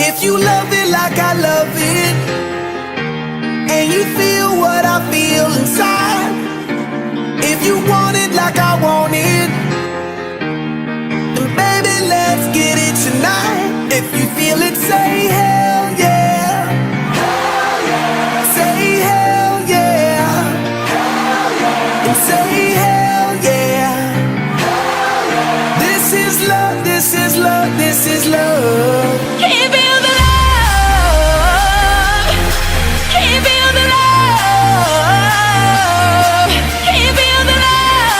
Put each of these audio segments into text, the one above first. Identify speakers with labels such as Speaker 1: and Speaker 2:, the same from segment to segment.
Speaker 1: If you love it like I love it, and you feel what I feel inside, if you want it like I want it, then baby, let's get it tonight. If you feel it, say hell yeah. Hell yeah. Say hell yeah. Hell yeah. And say hell yeah. Hell yeah. This is love, this is love, this is love.
Speaker 2: Can you feel the love? Can you feel the love? Can you feel the love?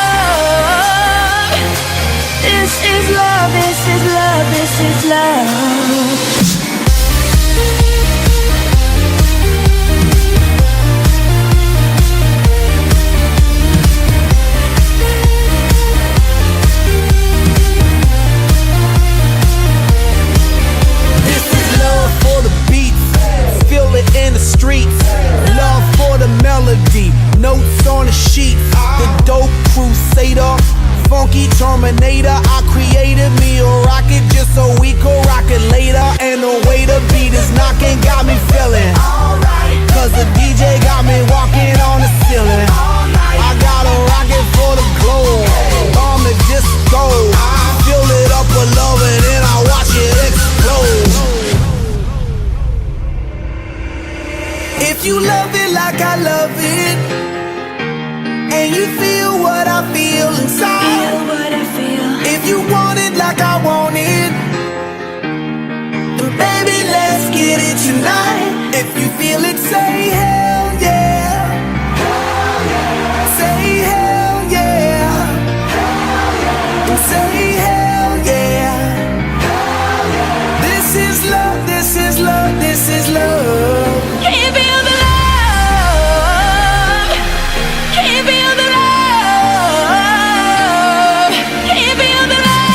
Speaker 2: This is love, this is love, this is love.
Speaker 1: In the streets, love for the melody, notes on the sheets. The dope crusader, funky terminator. I created me a rocket just so we could rock it later. And the way the beat is knocking got me feeling alright, cause the DJ got me walking on the ceiling. I got a rocket for the globe, on the disco. Fill it up with love and then I watch it explode. If you love it like I love it, and you feel what I feel inside, if you want it like I want it, then baby, let's get it tonight. If you feel it, say hell yeah. Hell yeah. Say hell yeah. Hell yeah. And say hell yeah. Hell yeah. This is love, this is love, this is love.
Speaker 2: Can you feel the love? Can you feel the love? Can you feel the love?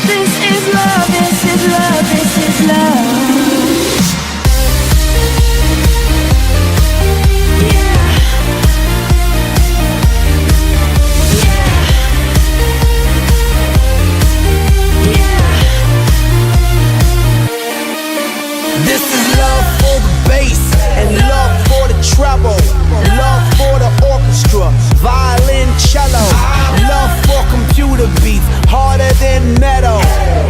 Speaker 2: This is love, this is love, this is love.
Speaker 1: This is love for the bass and love for the treble, love for the orchestra, violin, cello, love for computer beats, harder than metal,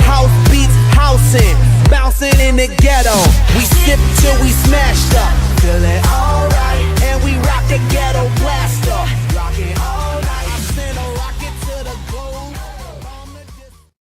Speaker 1: house beats, housing, bouncing in the ghetto. We sip till we smashed up, feel it all.